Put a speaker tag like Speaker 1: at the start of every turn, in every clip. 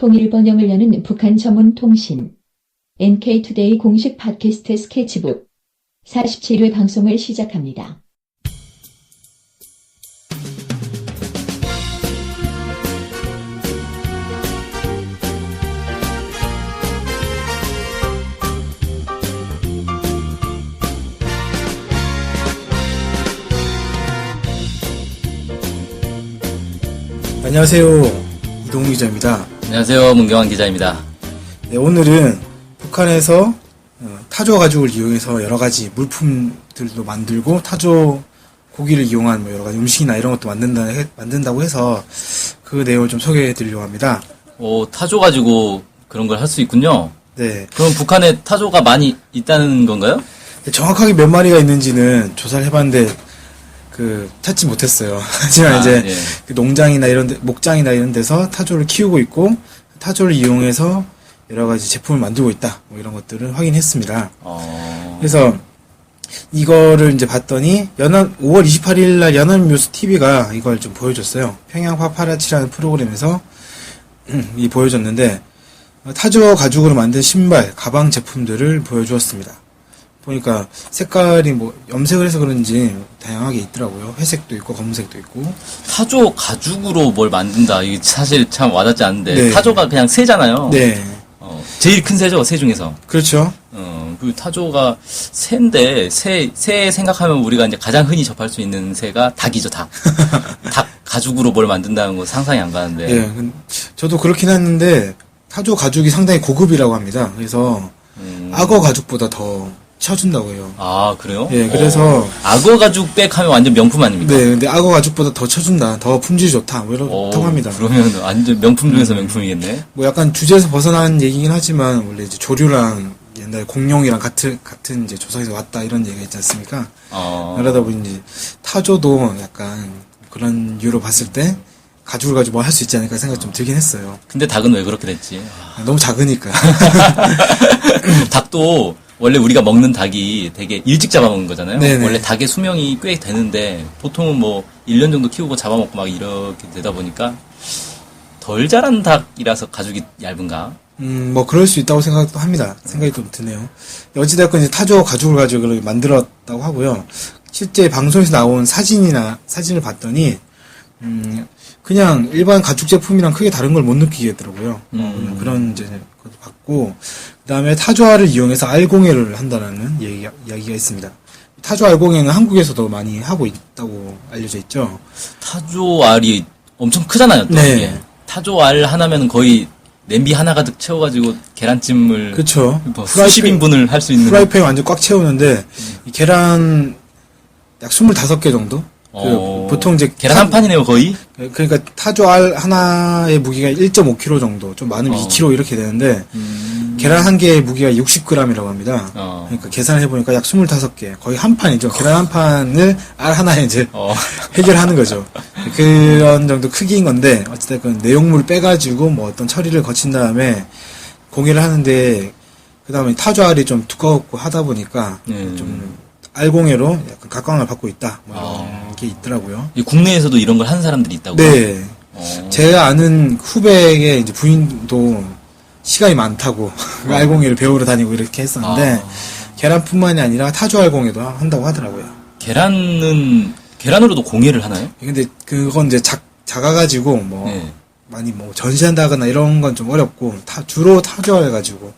Speaker 1: 통일 번영을 여는 북한 전문 통신 NK투데이 공식 팟캐스트 스케치북 47회 방송을 시작합니다.
Speaker 2: 안녕하세요. 이동훈 기자입니다.
Speaker 3: 안녕하세요. 문경환 기자입니다.
Speaker 2: 네, 오늘은 북한에서 타조 가죽을 이용해서 여러 가지 물품들도 만들고 타조 고기를 이용한 여러 가지 음식이나 이런 것도 만든다고 해서 그 내용을 좀 소개해 드리려고 합니다.
Speaker 3: 타조 가지고 그런 걸 할 수 있군요.
Speaker 2: 네.
Speaker 3: 그럼 북한에 타조가 많이 있다는 건가요?
Speaker 2: 정확하게 몇 마리가 있는지는 조사를 해봤는데 찾지 못했어요. 하지만
Speaker 3: 예.
Speaker 2: 그 농장이나 목장이나 이런 데서 타조를 키우고 있고 타조를 이용해서 여러 가지 제품을 만들고 있다. 이런 것들을 확인했습니다. 그래서 이거를 이제 봤더니 5월 28일 날 연합뉴스 TV가 이걸 좀 보여줬어요. 평양 파파라치라는 프로그램에서 보여줬는데 타조 가죽으로 만든 신발, 가방 제품들을 보여주었습니다. 보니까 색깔이 염색을 해서 그런지 다양하게 있더라고요. 회색도 있고 검은색도 있고.
Speaker 3: 타조 가죽으로 뭘 만든다. 이게 사실 참 와닿지 않는데
Speaker 2: 네.
Speaker 3: 타조가 그냥 새잖아요.
Speaker 2: 네.
Speaker 3: 제일 큰 새죠, 새 중에서.
Speaker 2: 그렇죠.
Speaker 3: 그 타조가 새인데 새 생각하면 우리가 이제 가장 흔히 접할 수 있는 새가 닭이죠, 닭. 닭 가죽으로 뭘 만든다는 거 상상이 안 가는데.
Speaker 2: 네. 저도 그렇긴 했는데 타조 가죽이 상당히 고급이라고 합니다. 그래서 악어 가죽보다 더 쳐준다고 해요.
Speaker 3: 아, 그래요?
Speaker 2: 예, 그래서.
Speaker 3: 악어 가죽 백 하면 완전 명품 아닙니까?
Speaker 2: 네, 근데 악어 가죽보다 더 쳐준다. 더 품질이 좋다. 이렇다고 합니다.
Speaker 3: 그러면 완전 명품 중에서 명품이겠네.
Speaker 2: 약간 주제에서 벗어난 얘기긴 하지만, 원래 이제 조류랑 옛날 공룡이랑 같은 이제 조상에서 왔다 이런 얘기가 있지 않습니까? 그러다 보니 이제 타조도 약간 그런 이유로 봤을 때, 가죽을 가지고 뭐 할 수 있지 않을까 생각이 좀 들긴 했어요.
Speaker 3: 근데 닭은 왜 그렇게 됐지?
Speaker 2: 너무 작으니까.
Speaker 3: 닭도 원래 우리가 먹는 닭이 되게 일찍 잡아먹는 거잖아요.
Speaker 2: 네네.
Speaker 3: 원래 닭의 수명이 꽤 되는데 보통은 1년 정도 키우고 잡아먹고 막 이렇게 되다 보니까 덜 자란 닭이라서 가죽이 얇은가?
Speaker 2: 그럴 수 있다고 생각도 합니다. 생각이 좀 드네요. 어찌됐건 이제 타조 가죽을 가지고 그렇게 만들었다고 하고요. 실제 방송에서 나온 사진을 봤더니, 그냥 일반 가죽 제품이랑 크게 다른 걸 못 느끼겠더라고요. 그냥 그런 이제 것도 봤고, 그 다음에 타조알을 이용해서 알공예를 한다라는 이야기가 있습니다. 타조 알공예는 한국에서도 많이 하고 있다고 알려져 있죠.
Speaker 3: 타조알이 엄청 크잖아요. 또
Speaker 2: 네.
Speaker 3: 이게. 타조알 하나면 거의 냄비 하나 가득 채워가지고 계란찜을
Speaker 2: 그렇죠.
Speaker 3: 수십 인분을 할 수 있는
Speaker 2: 프라이팬 완전 꽉 채우는데 이 계란 약 25개 정도? 보통 이제
Speaker 3: 계란 한 판이네요, 거의.
Speaker 2: 그러니까 타조알 하나의 무게가 1.5kg 정도, 좀 많으면 2kg 이렇게 되는데 계란 한 개의 무게가 60g이라고 합니다. 그러니까 계산을 해보니까 약 25개, 거의 한 판이죠. 계란 한 판을 알 하나에 이제 해결하는 거죠. 그런 정도 크기인 건데 어쨌든 내용물을 빼가지고 어떤 처리를 거친 다음에 공예를 하는데 그 다음에 타조알이 좀 두껍고 하다 보니까 좀 알공예로 약간 각광을 받고 있다. 이런 게 있더라고요.
Speaker 3: 국내에서도 이런 걸 하는 사람들이 있다고요?
Speaker 2: 네. 제가 아는 후배의 이제 부인도 시간이 많다고 알공예를 배우러 다니고 이렇게 했었는데 계란뿐만이 아니라 타조 알공예도 한다고 하더라고요.
Speaker 3: 계란으로도 공예를 하나요?
Speaker 2: 근데 그건 이제 작아가지고 많이 전시한다거나 이런 건 좀 어렵고 주로 타조 알 가지고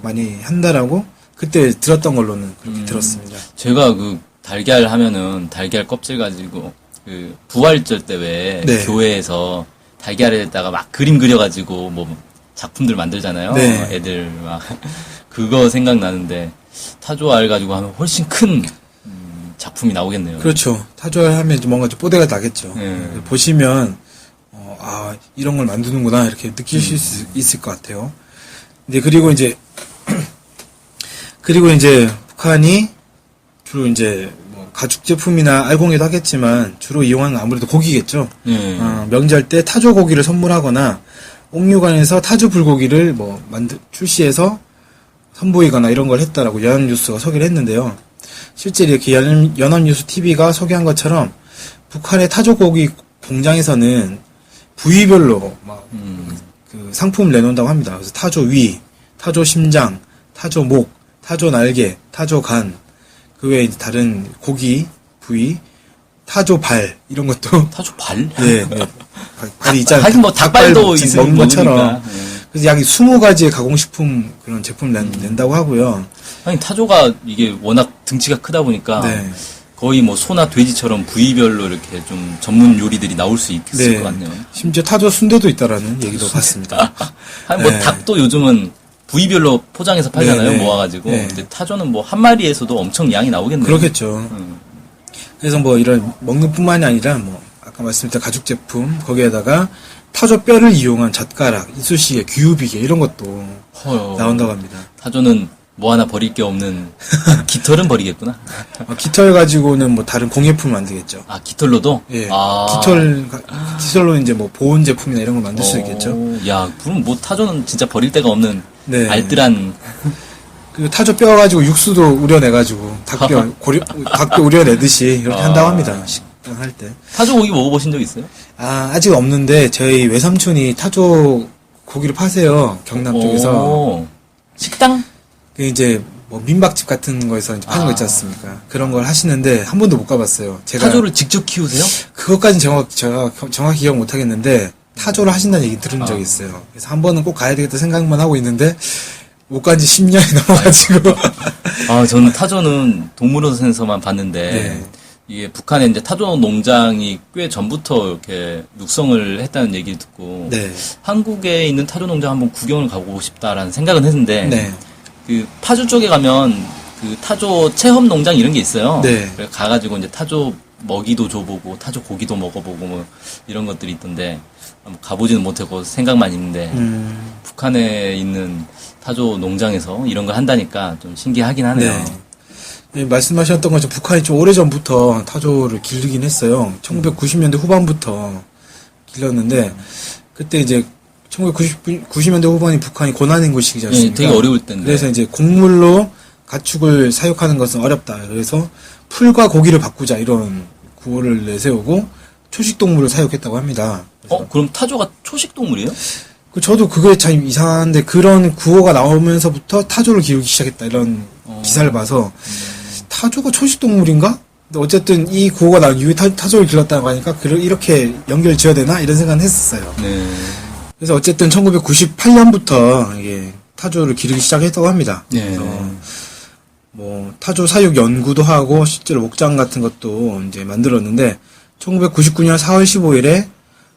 Speaker 2: 많이 한다라고 그때 들었던 걸로는 그렇게 들었습니다.
Speaker 3: 제가 달걀 하면은 달걀 껍질 가지고 부활절 때 왜 교회에서 달걀에다가 막 그림 그려가지고 작품들 만들잖아요.
Speaker 2: 네.
Speaker 3: 애들 막 그거 생각나는데 타조알 가지고 하면 훨씬 큰 작품이 나오겠네요.
Speaker 2: 그렇죠. 타조알 하면 뭔가 좀 뽀대가 나겠죠. 보시면 이런 걸 만드는구나 이렇게 느끼실 수 있을 것 같아요. 그리고 이제 북한이 주로 이제 가죽 제품이나 알공예도 하겠지만 주로 이용하는 건 아무래도 고기겠죠. 명절 때 타조 고기를 선물하거나 옥류관에서 타조 불고기를 출시해서 선보이거나 이런 걸 했다라고 연합뉴스가 소개를 했는데요. 실제 이렇게 연합뉴스 TV가 소개한 것처럼 북한의 타조 고기 공장에서는 부위별로 상품을 내놓는다고 합니다. 그래서 타조 위, 타조 심장, 타조 목, 타조 날개, 타조 간, 그 외에 다른 고기 부위, 타조 발 이런 것도
Speaker 3: 타조 발?
Speaker 2: 네, 네. 발이 있잖아요.
Speaker 3: 하긴 뭐 닭발도
Speaker 2: 먹는 것처럼.
Speaker 3: 네.
Speaker 2: 그래서 약 20가지의 가공식품 그런 제품을 낸다고 하고요.
Speaker 3: 아니 타조가 이게 워낙 등치가 크다 보니까
Speaker 2: 네.
Speaker 3: 거의 뭐 소나 돼지처럼 부위별로 이렇게 좀 전문 요리들이 나올 수 있을 것 같네요.
Speaker 2: 심지어 타조 순대도 있다라는 얘기도 봤습니다.
Speaker 3: 아니 뭐
Speaker 2: 네.
Speaker 3: 닭도 요즘은 부위별로 포장해서 팔잖아요.
Speaker 2: 네, 네.
Speaker 3: 모아가지고.
Speaker 2: 네.
Speaker 3: 근데 타조는 뭐 한 마리에서도 엄청 양이 나오겠네요.
Speaker 2: 그렇겠죠. 그래서 뭐 이런 먹는 뿐만이 아니라 뭐 아까 말씀드린 가죽 제품 거기에다가 타조 뼈를 이용한 젓가락, 이쑤시개, 귀요비개 이런 것도 나온다고 합니다.
Speaker 3: 타조는 뭐 하나 버릴 게 없는 깃털은 버리겠구나.
Speaker 2: 깃털 가지고는 뭐 다른 공예품 만들겠죠.
Speaker 3: 아 깃털로도?
Speaker 2: 예.
Speaker 3: 아.
Speaker 2: 깃털로 이제 뭐 보온 제품이나 이런 걸 만들 수 있겠죠.
Speaker 3: 야, 그럼 뭐 타조는 진짜 버릴 데가 없는
Speaker 2: 네.
Speaker 3: 알뜰한.
Speaker 2: 그 타조 뼈 가지고 육수도 우려내가지고 닭뼈 우려내듯이 이렇게 한다고 합니다. 식당 할 때.
Speaker 3: 타조 고기 먹어보신 적 있어요?
Speaker 2: 아직 없는데 저희 외삼촌이 타조 고기를 파세요. 경남 쪽에서.
Speaker 3: 식당?
Speaker 2: 그 이제 뭐 민박집 같은 거에서 이제 파는 거 있지 않습니까? 그런 걸 하시는데 한 번도 못 가봤어요. 제가
Speaker 3: 타조를 직접 키우세요?
Speaker 2: 그것까지는 제가 정확히 기억 못 하겠는데 타조를 하신다는 얘기 들은 적이 있어요. 그래서 한 번은 꼭 가야 되겠다 생각만 하고 있는데 못 간 지 10년이 넘어가지고.
Speaker 3: 저는 타조는 동물원에서만 봤는데
Speaker 2: 네.
Speaker 3: 이게 북한에 이제 타조 농장이 꽤 전부터 이렇게 육성을 했다는 얘기를 듣고
Speaker 2: 네.
Speaker 3: 한국에 있는 타조 농장 한번 구경을 가고 싶다라는 생각은 했는데
Speaker 2: 네.
Speaker 3: 그 파주 쪽에 가면 그 타조 체험 농장 이런 게 있어요.
Speaker 2: 네.
Speaker 3: 그래서 가가지고 이제 타조 먹이도 줘보고 타조 고기도 먹어보고 뭐 이런 것들이 있던데 가보지는 못하고 생각만 있는데 북한에 있는 타조 농장에서 이런 걸 한다니까 좀 신기하긴 하네요.
Speaker 2: 네. 네, 말씀하셨던 것처럼 북한이 좀 오래전부터 타조를 기르긴 했어요. 1990년대 후반부터 길렀는데 그때 이제 1990년대 후반이 북한이 고난인구 시기지 않습니까?
Speaker 3: 되게 어려울 텐데.
Speaker 2: 그래서 이제 곡물로 가축을 사육하는 것은 어렵다. 그래서 풀과 고기를 바꾸자 이런 구호를 내세우고 초식동물을 사육했다고 합니다.
Speaker 3: 그럼 타조가 초식동물이에요?
Speaker 2: 저도 그게 참 이상한데 그런 구호가 나오면서부터 타조를 기르기 시작했다 이런 기사를 봐서 타조가 초식동물인가? 근데 어쨌든 이 구호가 나온 이후에 타조를 길렀다고 하니까 이렇게 연결 지어야 되나? 이런 생각은 했었어요.
Speaker 3: 네.
Speaker 2: 그래서 어쨌든 1998년부터 이게 타조를 기르기 시작했다고 합니다.
Speaker 3: 네.
Speaker 2: 그래서 뭐 타조 사육 연구도 하고 실제로 목장 같은 것도 이제 만들었는데 1999년 4월 15일에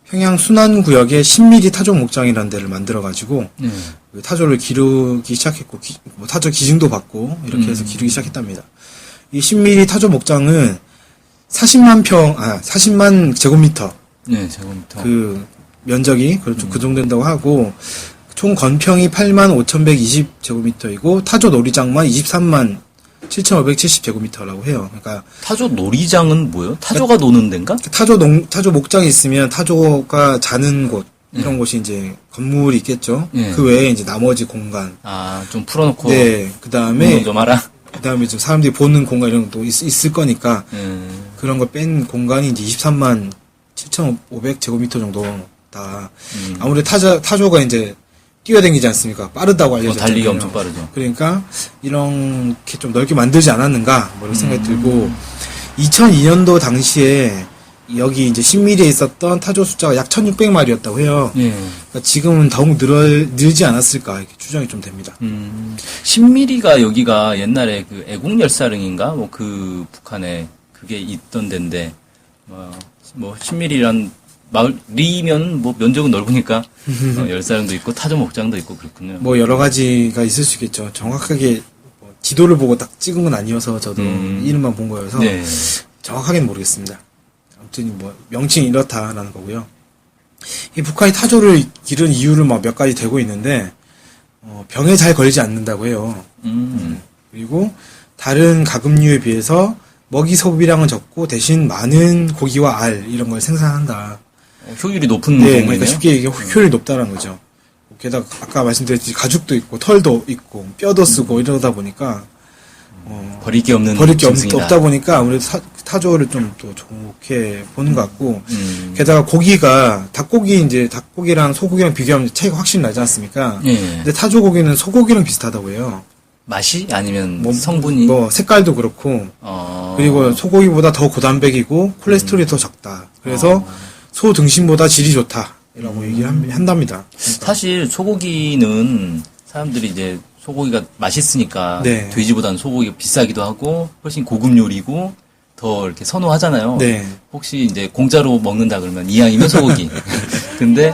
Speaker 2: 평양 순안구역에 10mm 타조 목장이라는 데를 만들어가지고 타조를 기르기 시작했고 뭐 타조 기증도 받고 이렇게 해서 기르기 시작했답니다. 이 10mm 타조 목장은 40만 제곱미터.
Speaker 3: 네, 제곱미터.
Speaker 2: 그 면적이 그렇죠. 그 정도 된다고 하고 총 건평이 85,120제곱미터이고 타조 놀이장만 23만 7,570제곱미터라고 해요. 그러니까
Speaker 3: 타조 놀이장은 뭐예요? 타조가 노는 데인가?
Speaker 2: 타조 목장이 있으면 타조가 자는 곳 이런 곳이 이제 건물이 있겠죠. 그 외에 이제 나머지 공간.
Speaker 3: 좀 풀어놓고.
Speaker 2: 네. 그다음에
Speaker 3: 좀 알아.
Speaker 2: 그다음에 좀 사람들이 보는 공간 이런 것도 있을 거니까 그런 걸 뺀 공간이 이제 23만 7,500제곱미터 정도 다. 아무래도 타조가 이제 뛰어다니지 않습니까? 빠르다고 알려졌잖아요.
Speaker 3: 달리기 엄청 빠르죠.
Speaker 2: 그러니까 이렇게 좀 넓게 만들지 않았는가 뭐 이런 생각이 들고 2002년도 당시에 여기 이제 10mm에 있었던 타조 숫자가 약 1,600마리였다고 해요. 그러니까 지금은 더욱 늘지 않았을까 이렇게 추정이 좀 됩니다.
Speaker 3: 10mm가 여기가 옛날에 그 애국열사릉인가 뭐 그 북한에 그게 있던 데인데 뭐 10mm란 마을이면 뭐 면적은 넓으니까 열사릉도 있고 타조 목장도 있고 그렇군요.
Speaker 2: 뭐 여러 가지가 있을 수 있겠죠. 정확하게 뭐 지도를 보고 딱 찍은 건 아니어서 저도 이름만 본 거여서 정확하게는 모르겠습니다. 아무튼 뭐 명칭이 이렇다라는 거고요. 이 북한이 타조를 기른 이유를 뭐 몇 가지 되고 있는데 병에 잘 걸리지 않는다고 해요. 그리고 다른 가금류에 비해서 먹이 소비량은 적고 대신 많은 고기와 알 이런 걸 생산한다.
Speaker 3: 효율이 높은
Speaker 2: 네,
Speaker 3: 동물이네요.
Speaker 2: 그러니까 쉽게 얘기해 효율이 높다는 거죠. 게다가 아까 말씀드렸듯이 가죽도 있고 털도 있고 뼈도 쓰고 이러다 보니까
Speaker 3: 버릴 게 없는
Speaker 2: 없다 보니까 아무래도 타조를 좀 또 좋게 보는 것 같고 게다가 고기가 닭고기랑 소고기랑 비교하면 차이가 확실히 나지 않습니까? 근데 타조 고기는 소고기랑 비슷하다고 해요.
Speaker 3: 맛이 아니면 성분이
Speaker 2: 색깔도 그렇고 그리고 소고기보다 더 고단백이고 콜레스테롤이 더 적다. 그래서 소 등심보다 질이 좋다라고 얘기를 한답니다. 그러니까.
Speaker 3: 사실 소고기는 사람들이 이제 소고기가 맛있으니까
Speaker 2: 네.
Speaker 3: 돼지보다는 소고기가 비싸기도 하고 훨씬 고급 요리고 더 이렇게 선호하잖아요.
Speaker 2: 네.
Speaker 3: 혹시 이제 공짜로 먹는다 그러면 이왕이면 소고기. 근데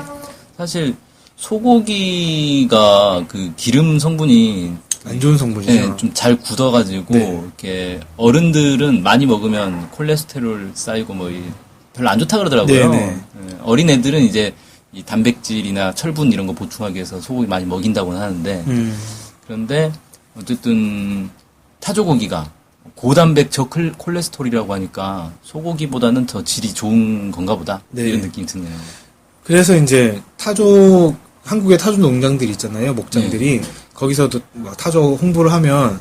Speaker 3: 사실 소고기가 그 기름 성분이
Speaker 2: 안 좋은 성분이죠.
Speaker 3: 네, 좀 잘 굳어가지고
Speaker 2: 네.
Speaker 3: 이렇게 어른들은 많이 먹으면 콜레스테롤 쌓이고 뭐 별로 안 좋다 그러더라고요.
Speaker 2: 네.
Speaker 3: 어린 애들은 이제 이 단백질이나 철분 이런 거 보충하기 위해서 소고기 많이 먹인다고는 하는데 그런데 어쨌든 타조고기가 고단백 저콜레스테롤이라고 하니까 소고기보다는 더 질이 좋은 건가 보다.
Speaker 2: 네.
Speaker 3: 이런 느낌이 드네요.
Speaker 2: 그래서 이제 한국의 타조 농장들이 있잖아요. 목장들이. 거기서도 막 타조 홍보를 하면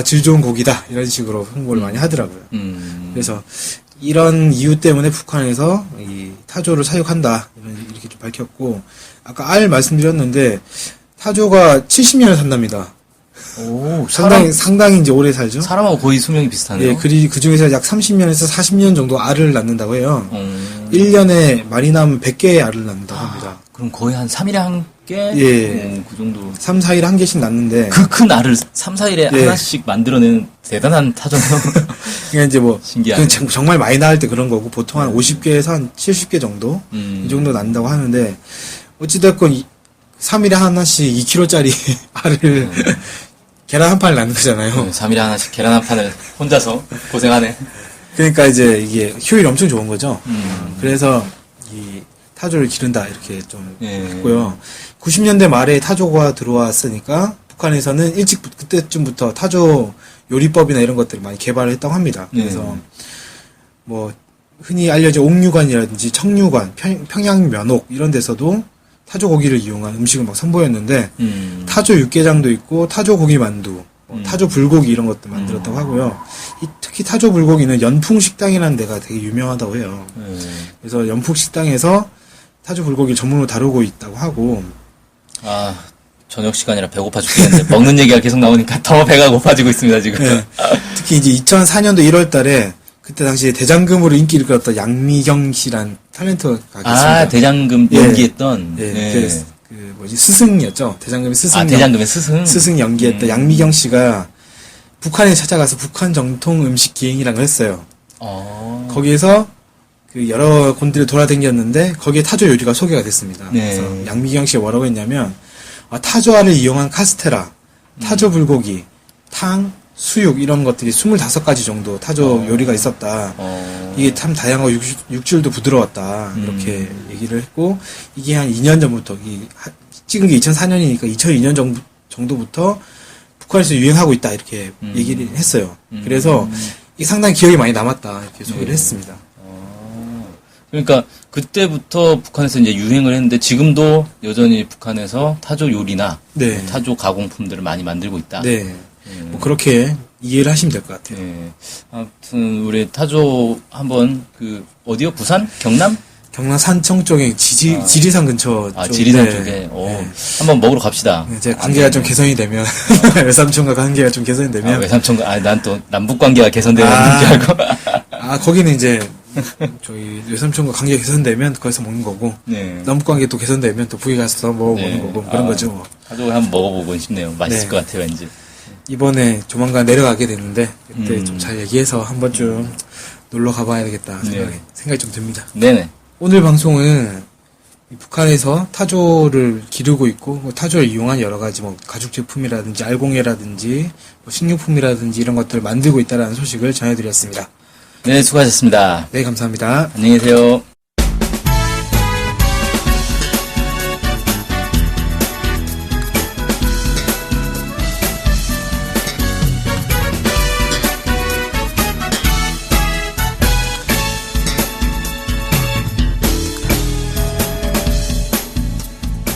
Speaker 2: 질 좋은 고기다 이런 식으로 홍보를 많이 하더라고요. 그래서 이런 이유 때문에 북한에서 이 타조를 사육한다 이렇게 좀 밝혔고 아까 말씀드렸는데 타조가 70년을 산답니다.
Speaker 3: 오,
Speaker 2: 상당히 이제 오래 살죠.
Speaker 3: 사람하고 거의 수명이 비슷하네요.
Speaker 2: 예, 그 중에서 약 30년에서 40년 정도 알을 낳는다고 해요. 1년에 많이 낳으면 100개의 알을 낳는다고 합니다.
Speaker 3: 그럼 거의 한 3일에 한 개?
Speaker 2: 예.
Speaker 3: 그 정도.
Speaker 2: 3, 4일에 한 개씩 낳는데.
Speaker 3: 그 큰 알을 3, 4일에
Speaker 2: 예.
Speaker 3: 하나씩 만들어내는 대단한 타조네요.
Speaker 2: 그러니까 이제
Speaker 3: 신기하네.
Speaker 2: 정말 많이 낳을 때 그런 거고, 보통 한 50개에서 한 70개 정도? 이 정도 낳는다고 하는데, 어찌됐건 3일에 하나씩 2kg짜리 알을 계란 한 판을 낳는 거잖아요.
Speaker 3: 3일에 하나씩 계란 한 판을 혼자서 고생하네.
Speaker 2: 그러니까 이제 이게 효율이 엄청 좋은 거죠. 그래서 이 타조를 기른다 이렇게 좀 했고요. 90년대 말에 타조가 들어왔으니까 북한에서는 그때쯤부터 타조 요리법이나 이런 것들을 많이 개발을 했다고 합니다. 그래서 뭐 흔히 알려진 옥류관이라든지 청류관, 평양면옥 이런 데서도 타조 고기를 이용한 음식을 막 선보였는데 타조 육개장도 있고 타조 고기 만두, 타조 불고기 이런 것도 만들었다고 하고요. 특히 타조 불고기는 연풍식당이라는 데가 되게 유명하다고 해요. 그래서 연풍식당에서 타조 불고기 전문으로 다루고 있다고 하고.
Speaker 3: 저녁 시간이라 배고파 죽겠는데 먹는 얘기가 계속 나오니까 더 배가 고파지고 있습니다 지금.
Speaker 2: 네. 특히 이제 2004년도 1월달에 그때 당시에 대장금으로 인기를 끌었던 양미경 씨란 탤런트가 계십니다.
Speaker 3: 대장금 연기했던.
Speaker 2: 스승이었죠. 대장금의 스승.
Speaker 3: 대장금의 스승.
Speaker 2: 스승 연기했던 양미경 씨가 북한에 찾아가서 북한 정통 음식 기행이라는 걸 했어요. 거기에서 그 여러 군데를 돌아다녔는데 거기에 타조 요리가 소개가 됐습니다. 그래서 양미경 씨가 뭐라고 했냐면 타조알을 이용한 카스테라, 타조 불고기, 탕, 수육 이런 것들이 25가지 정도 타조 요리가 있었다. 이게 참 다양하고 육질도 부드러웠다. 이렇게 얘기를 했고 이게 한 2년 전부터 찍은 게 2004년이니까 2002년 정도부터 북한에서 유행하고 있다 이렇게 얘기를 했어요. 그래서 이게 상당히 기억이 많이 남았다 이렇게 소개를 했습니다.
Speaker 3: 그러니까 그때부터 북한에서 이제 유행을 했는데 지금도 여전히 북한에서 타조 요리나 타조 가공품들을 많이 만들고 있다.
Speaker 2: 네. 뭐 그렇게 이해를 하시면 될 것 같아요.
Speaker 3: 아무튼 우리 타조 한번 어디요? 부산? 경남?
Speaker 2: 경남 산청 쪽에 지리산 근처
Speaker 3: 지리산 쪽에 한번 먹으러 갑시다.
Speaker 2: 이제 관계가 좀 개선이 되면 외삼촌과 관계가 좀 개선이 되면
Speaker 3: 외삼촌과 난 또 남북 관계가 개선되는 줄 알고
Speaker 2: 거기는 이제 저희 외삼촌과 관계가 개선되면 거기서 먹는 거고 남북 관계 또 개선되면 또 북에 가서 먹어보는 거고 그런 거죠. 뭐.
Speaker 3: 타조 한번 먹어보고 싶네요. 맛있을 것 같아요, 왠지.
Speaker 2: 이번에 조만간 내려가게 됐는데 그때 좀 잘 얘기해서 한 번쯤 놀러 가봐야 되겠다 생각이 좀 듭니다.
Speaker 3: 네네.
Speaker 2: 오늘 방송은 북한에서 타조를 기르고 있고 타조를 이용한 여러 가지 가죽 제품이라든지 알공예라든지 식료품이라든지 이런 것들을 만들고 있다는 소식을 전해드렸습니다.
Speaker 3: 네, 수고하셨습니다.
Speaker 2: 네, 감사합니다.
Speaker 3: 안녕히 계세요.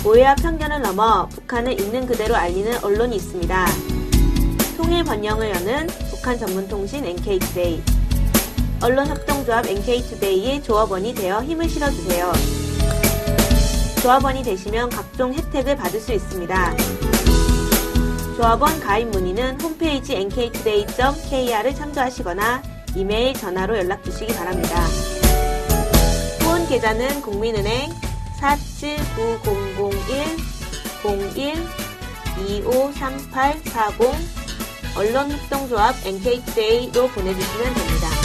Speaker 4: 오해와 편견을 넘어 북한을 있는 그대로 알리는 언론이 있습니다. 통일 번영을 여는 북한 전문통신 NK투데이. 언론협동조합 NK투데이의 조합원이 되어 힘을 실어주세요. 조합원이 되시면 각종 혜택을 받을 수 있습니다. 조합원 가입 문의는 홈페이지 nktoday.kr을 참조하시거나 이메일, 전화로 연락 주시기 바랍니다. 후원 계좌는 국민은행 479001-01-253840 언론협동조합 NK투데이로 보내주시면 됩니다.